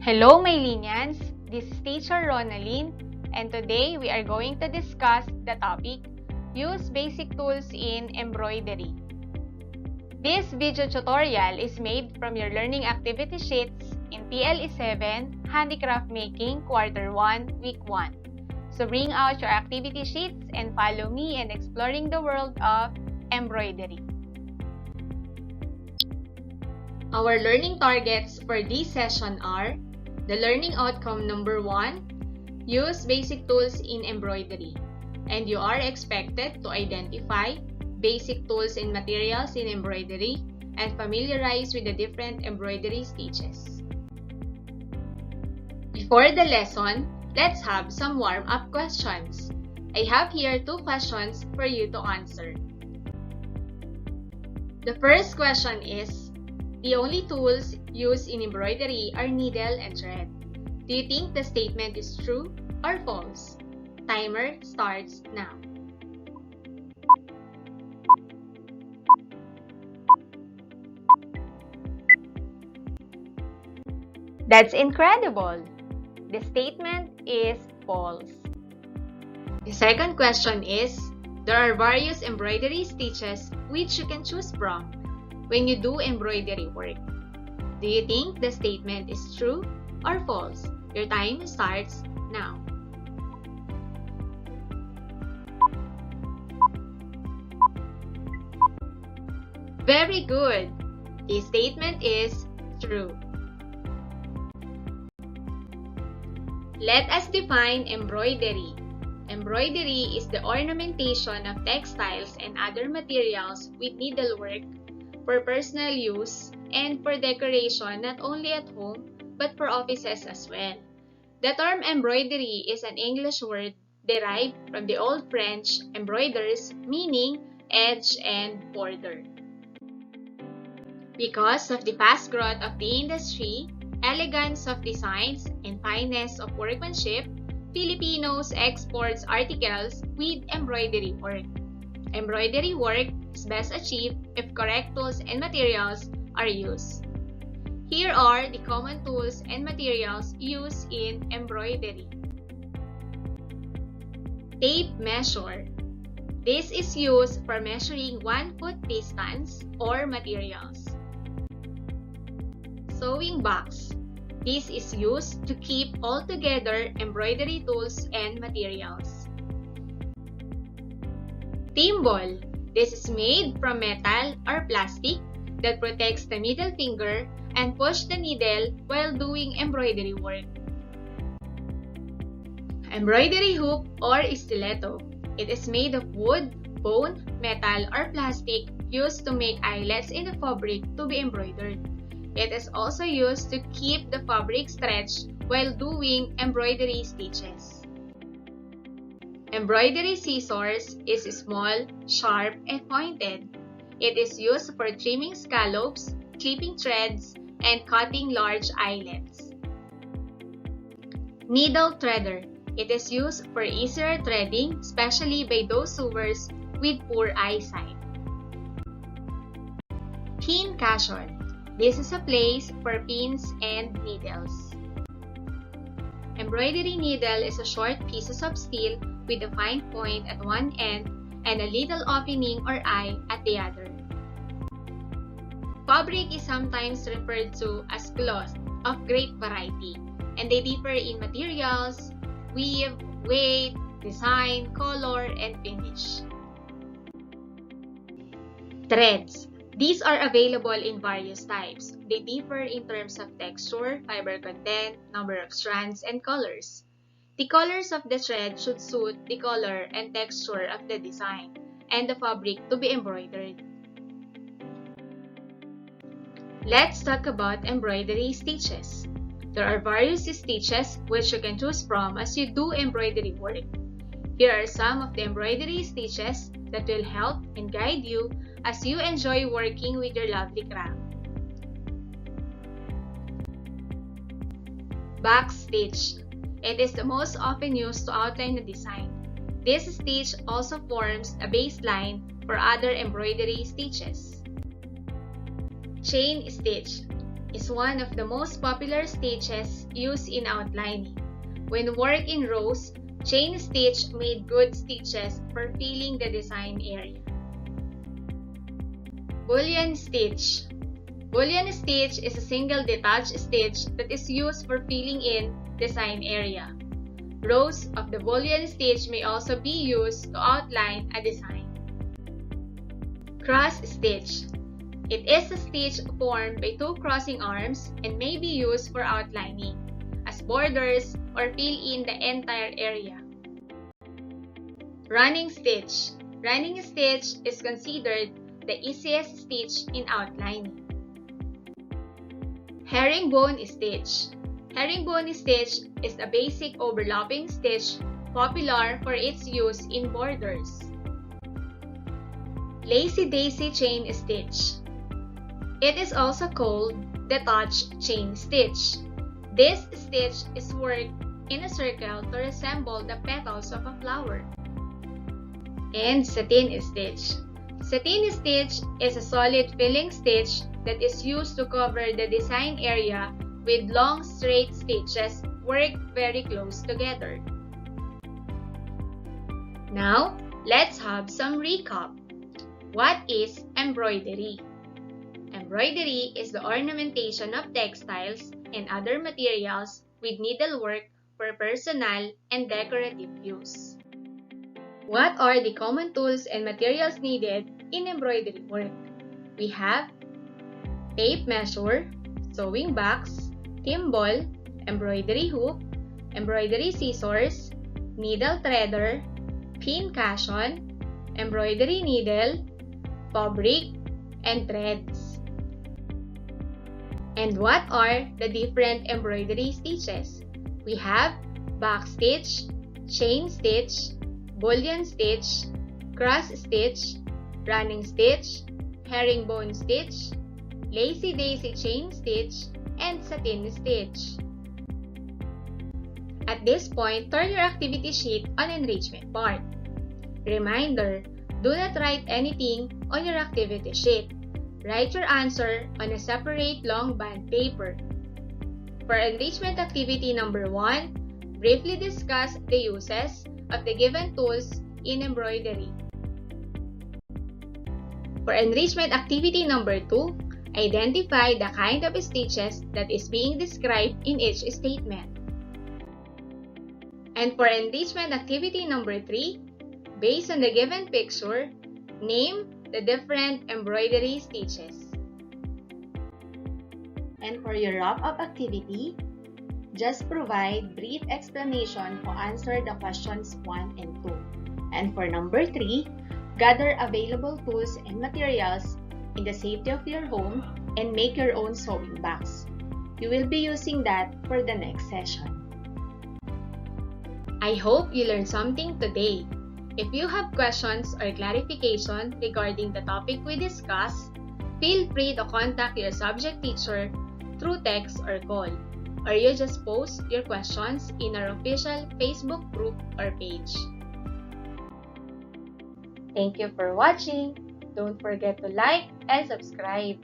Hello, my Linians! This is Teacher Ronaline, and today we are going to discuss the topic, Use Basic Tools in Embroidery. This video tutorial is made from your learning activity sheets in TLE 7, Handicraft Making, Quarter 1, Week 1. So bring out your activity sheets and follow me in exploring the world of embroidery. Our learning targets for this session are: the learning outcome number 1, use basic tools in embroidery. And you are expected to identify basic tools and materials in embroidery and familiarize with the different embroidery stitches. Before the lesson, let's have some warm-up questions. I have here 2 questions for you to answer. The first question is, the only tools used in embroidery are needle and thread. Do you think the statement is true or false? Timer starts now. That's incredible! The statement is false. The second question is, there are various embroidery stitches which you can choose from when you do embroidery work. Do you think the statement is true or false? Your time starts now. Very good! The statement is true. Let us define embroidery. Embroidery is the ornamentation of textiles and other materials with needlework for personal use and for decoration not only at home but for offices as well. The term embroidery is an English word derived from the Old French embroiders, meaning edge and border. Because of the fast growth of the industry, elegance of designs, and fineness of workmanship, Filipinos exports articles with embroidery work. Embroidery work is best achieved if correct tools and materials are used. Here are the common tools and materials used in embroidery. Tape measure. This is used for measuring 1 foot distance or materials. Sewing box. This is used to keep all together embroidery tools and materials. Thimble. This is made from metal or plastic that protects the middle finger and push the needle while doing embroidery work. Embroidery hook or stiletto. It is made of wood, bone, metal, or plastic used to make eyelets in the fabric to be embroidered. It is also used to keep the fabric stretched while doing embroidery stitches. Embroidery scissors is small, sharp, and pointed. It is used for trimming scallops, clipping threads, and cutting large eyelets. Needle threader. It is used for easier threading, especially by those sewers with poor eyesight. Pin cushion. This is a place for pins and needles. Embroidery needle is a short pieces of steel with a fine point at one end and a little opening or eye at the other. Fabric is sometimes referred to as cloth of great variety, and they differ in materials, weave, weight, design, color, and finish. Threads. These are available in various types. They differ in terms of texture, fiber content, number of strands, and colors. The colors of the thread should suit the color and texture of the design and the fabric to be embroidered. Let's talk about embroidery stitches. There are various stitches which you can choose from as you do embroidery work. Here are some of the embroidery stitches that will help and guide you as you enjoy working with your lovely craft. Back stitch. It is the most often used to outline the design. This stitch also forms a baseline for other embroidery stitches. Chain stitch. is one of the most popular stitches used in outlining. When worked in rows, chain stitch made good stitches for filling the design area. Bullion stitch. Bullion stitch is a single detached stitch that is used for filling in design area. Rows of the bullion stitch may also be used to outline a design. Cross stitch. It is a stitch formed by two crossing arms and may be used for outlining, as borders, or fill in the entire area. Running stitch. Running stitch is considered the easiest stitch in outlining. Herringbone stitch. Herringbone stitch is a basic overlapping stitch popular for its use in borders. Lazy daisy chain stitch. It is also called detached chain stitch. This stitch is worked in a circle to resemble the petals of a flower. And satin stitch. Satin stitch is a solid filling stitch that is used to cover the design area with long straight stitches worked very close together. Now, let's have some recap. What is embroidery? Embroidery is the ornamentation of textiles and other materials with needlework for personal and decorative use. What are the common tools and materials needed in embroidery work? We have tape measure, sewing box, thimble, embroidery hoop, embroidery scissors, needle threader, pin cushion, embroidery needle, fabric, and threads. And what are the different embroidery stitches? We have back stitch, chain stitch, bullion stitch, cross stitch, running stitch, herringbone stitch, lazy daisy chain stitch, and satin stitch. At this point, turn your activity sheet on enrichment part. Reminder, do not write anything on your activity sheet. Write your answer on a separate long band paper. For enrichment activity number 1, briefly discuss the uses of the given tools in embroidery. For enrichment activity number 2, identify the kind of stitches that is being described in each statement. And for enrichment activity number 3, based on the given picture, name the different embroidery stitches. And for your wrap-up activity, just provide brief explanation to answer the questions 1 and 2. And for number 3, gather available tools and materials in the safety of your home and make your own sewing box. You will be using that for the next session. I hope you learned something today. If you have questions or clarification regarding the topic we discussed, feel free to contact your subject teacher through text or call, or you just post your questions in our official Facebook group or page. Thank you for watching. Don't forget to like and subscribe.